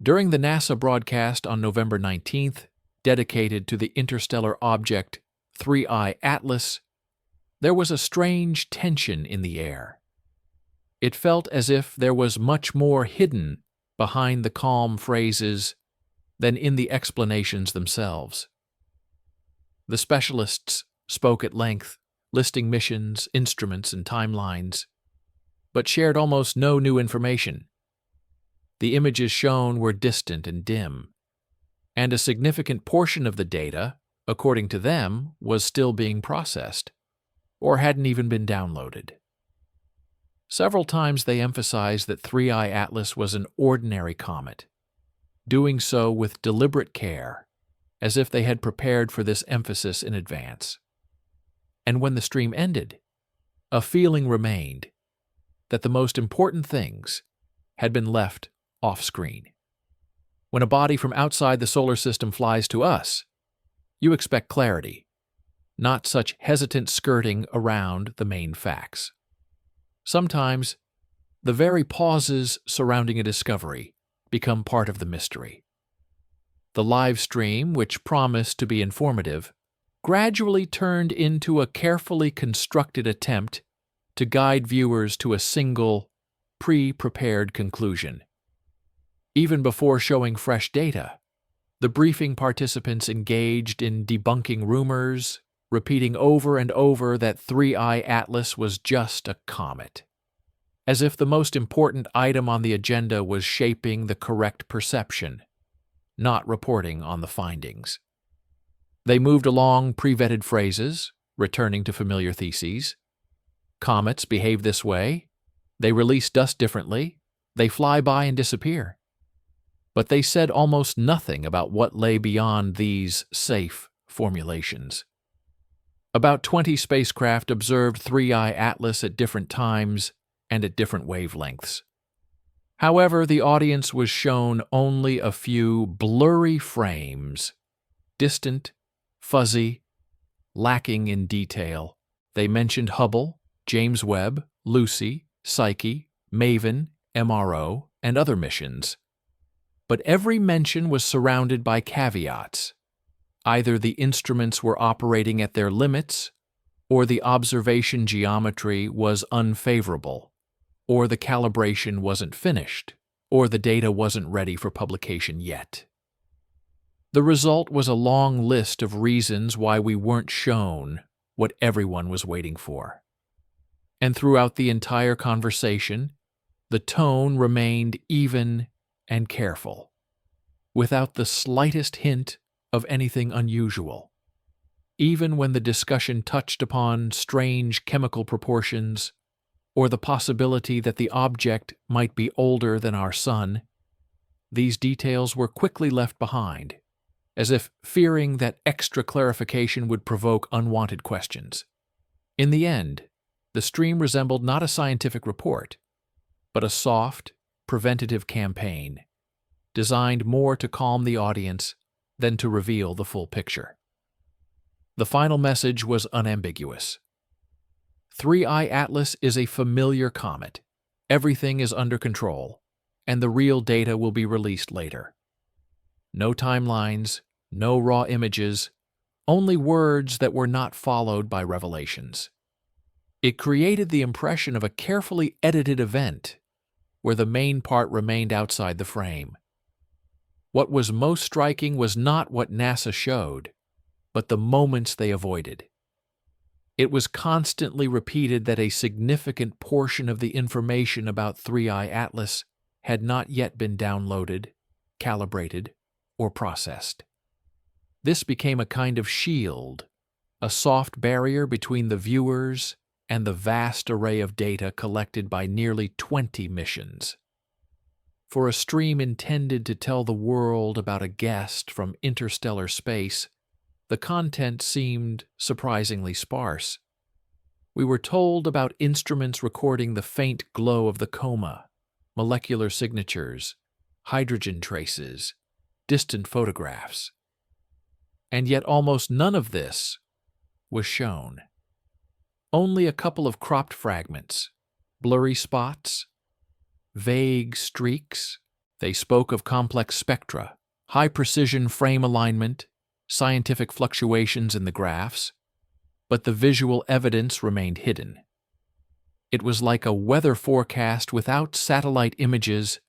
During the NASA broadcast on November 19th, dedicated to the interstellar object 3IATLAS, there was a strange tension in the air. It felt as if there was much more hidden behind the calm phrases than in the explanations themselves. The specialists spoke at length, listing missions, instruments, and timelines, but shared almost no new information. The images shown were distant and dim, and a significant portion of the data, according to them, was still being processed, or hadn't even been downloaded. Several times they emphasized that 3IATLAS was an ordinary comet, doing so with deliberate care, as if they had prepared for this emphasis in advance. And when the stream ended, a feeling remained that the most important things had been left off-screen. When a body from outside the solar system flies to us, you expect clarity, not such hesitant skirting around the main facts. Sometimes, the very pauses surrounding a discovery become part of the mystery. The live stream, which promised to be informative, gradually turned into a carefully constructed attempt to guide viewers to a single, pre-prepared conclusion. Even before showing fresh data, the briefing participants engaged in debunking rumors, repeating over and over that 3IATLAS was just a comet, as if the most important item on the agenda was shaping the correct perception, not reporting on the findings. They moved along pre-vetted phrases, returning to familiar theses. Comets behave this way. They release dust differently. They fly by and disappear. But they said almost nothing about what lay beyond these safe formulations. About 20 spacecraft observed 3IATLAS at different times and at different wavelengths. However, the audience was shown only a few blurry frames, distant, fuzzy, lacking in detail. They mentioned Hubble, James Webb, Lucy, Psyche, Maven, MRO, and other missions. But every mention was surrounded by caveats. Either the instruments were operating at their limits, or the observation geometry was unfavorable, or the calibration wasn't finished, or the data wasn't ready for publication yet. The result was a long list of reasons why we weren't shown what everyone was waiting for. And throughout the entire conversation, the tone remained even and careful, without the slightest hint of anything unusual. Even when the discussion touched upon strange chemical proportions or the possibility that the object might be older than our sun, these details were quickly left behind, as if fearing that extra clarification would provoke unwanted questions. In the end, the stream resembled not a scientific report, but a soft, preventative campaign, designed more to calm the audience than to reveal the full picture. The final message was unambiguous. 3IATLAS is a familiar comet. Everything is under control, and the real data will be released later. No timelines, no raw images, only words that were not followed by revelations. It created the impression of a carefully edited event, where the main part remained outside the frame. What was most striking was not what NASA showed, but the moments they avoided. It was constantly repeated that a significant portion of the information about 3IATLAS had not yet been downloaded, calibrated, or processed. This became a kind of shield, a soft barrier between the viewers and the vast array of data collected by nearly 20 missions. For a stream intended to tell the world about a guest from interstellar space, the content seemed surprisingly sparse. We were told about instruments recording the faint glow of the coma, molecular signatures, hydrogen traces, distant photographs. And yet almost none of this was shown. Only a couple of cropped fragments, blurry spots, vague streaks, They spoke of complex spectra, high-precision frame alignment, scientific fluctuations in the graphs, but the visual evidence remained hidden. It was like a weather forecast without satellite images,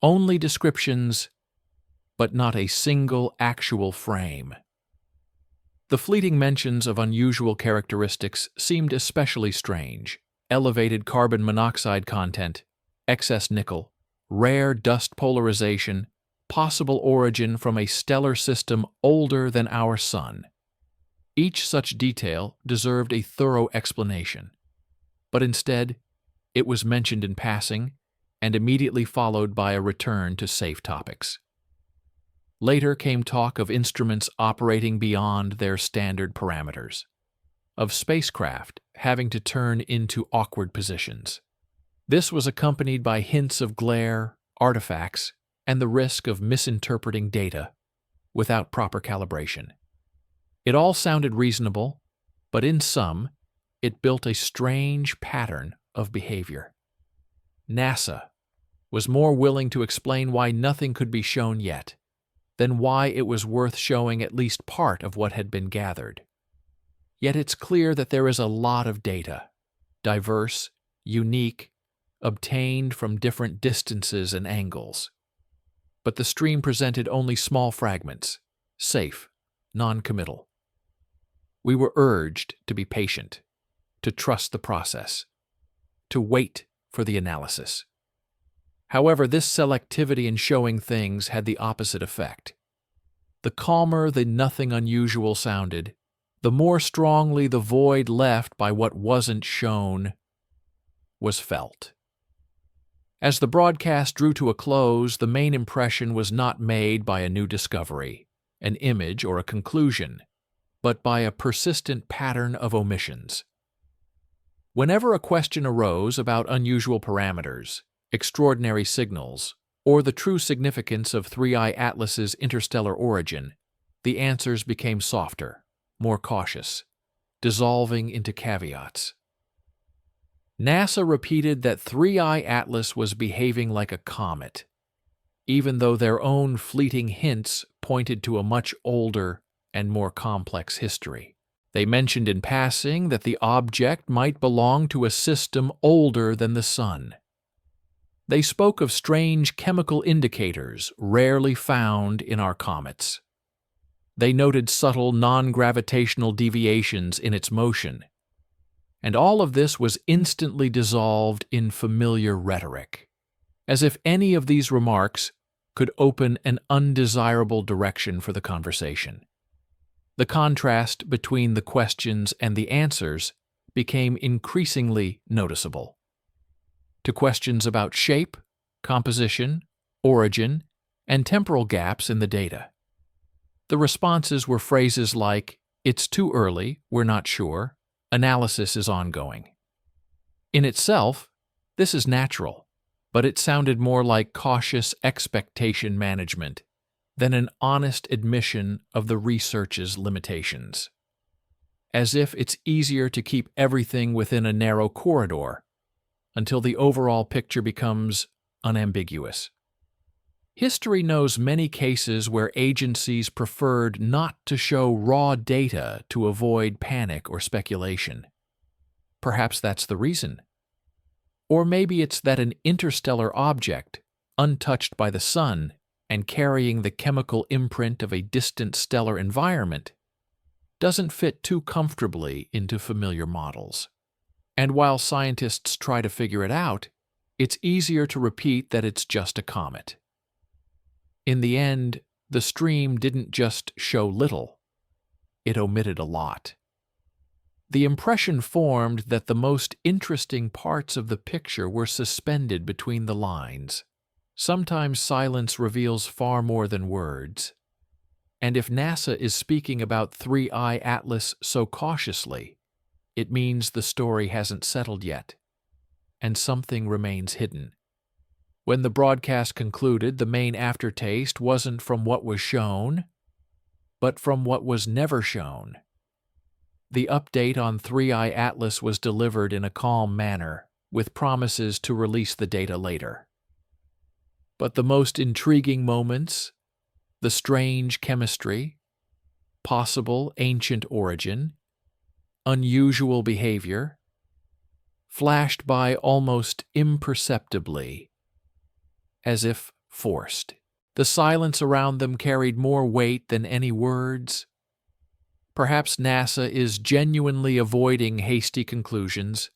only descriptions, but not a single actual frame. The fleeting mentions of unusual characteristics seemed especially strange: elevated carbon monoxide content, excess nickel, rare dust polarization, possible origin from a stellar system older than our Sun. Each such detail deserved a thorough explanation, but instead, it was mentioned in passing and immediately followed by a return to safe topics. Later came talk of instruments operating beyond their standard parameters, of spacecraft having to turn into awkward positions. This was accompanied by hints of glare, artifacts, and the risk of misinterpreting data without proper calibration. It all sounded reasonable, but in sum, it built a strange pattern of behavior. NASA was more willing to explain why nothing could be shown yet than why it was worth showing at least part of what had been gathered. Yet it's clear that there is a lot of data, diverse, unique, obtained from different distances and angles. But the stream presented only small fragments, safe, non-committal. We were urged to be patient, to trust the process, to wait for the analysis. However, this selectivity in showing things had the opposite effect. The calmer the nothing unusual sounded, the more strongly the void left by what wasn't shown was felt. As the broadcast drew to a close, the main impression was not made by a new discovery, an image, or a conclusion, but by a persistent pattern of omissions. Whenever a question arose about unusual parameters, extraordinary signals, or the true significance of 3IATLAS's interstellar origin, the answers became softer, more cautious, dissolving into caveats. NASA repeated that 3IATLAS was behaving like a comet, even though their own fleeting hints pointed to a much older and more complex history. They mentioned in passing that the object might belong to a system older than the Sun. They spoke of strange chemical indicators rarely found in our comets. They noted subtle non-gravitational deviations in its motion, and all of this was instantly dissolved in familiar rhetoric, as if any of these remarks could open an undesirable direction for the conversation. The contrast between the questions and the answers became increasingly noticeable. To questions about shape, composition, origin, and temporal gaps in the data, the responses were phrases like, "It's too early, we're not sure, analysis is ongoing." In itself, this is natural, but it sounded more like cautious expectation management than an honest admission of the research's limitations. As if it's easier to keep everything within a narrow corridor until the overall picture becomes unambiguous. History knows many cases where agencies preferred not to show raw data to avoid panic or speculation. Perhaps that's the reason. Or maybe it's that an interstellar object, untouched by the Sun and carrying the chemical imprint of a distant stellar environment, doesn't fit too comfortably into familiar models. And while scientists try to figure it out, it's easier to repeat that it's just a comet. In the end, the stream didn't just show little, it omitted a lot. The impression formed that the most interesting parts of the picture were suspended between the lines. Sometimes silence reveals far more than words. And if NASA is speaking about 3IATLAS so cautiously, it means the story hasn't settled yet, and something remains hidden. When the broadcast concluded, the main aftertaste wasn't from what was shown, but from what was never shown. The update on 3IATLAS was delivered in a calm manner, with promises to release the data later. But the most intriguing moments, the strange chemistry, possible ancient origin, unusual behavior, flashed by almost imperceptibly, as if forced. The silence around them carried more weight than any words. Perhaps NASA is genuinely avoiding hasty conclusions.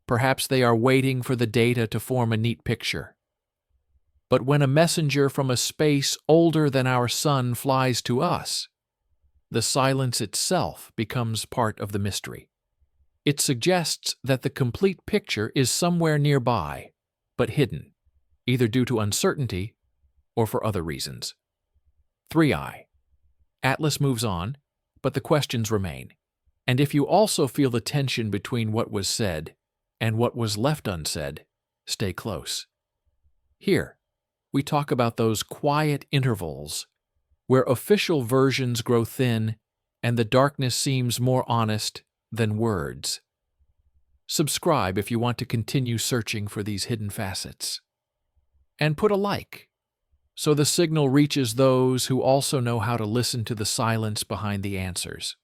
Perhaps they are waiting for the data to form a neat picture. But when a messenger from a space older than our sun flies to us, the silence itself becomes part of the mystery. It suggests that the complete picture is somewhere nearby, but hidden, either due to uncertainty or for other reasons. 3I. Atlas moves on, but the questions remain. And if you also feel the tension between what was said and what was left unsaid, stay close. Here, we talk about those quiet intervals where official versions grow thin and the darkness seems more honest than words. Subscribe if you want to continue searching for these hidden facets. And put a like, so the signal reaches those who also know how to listen to the silence behind the answers.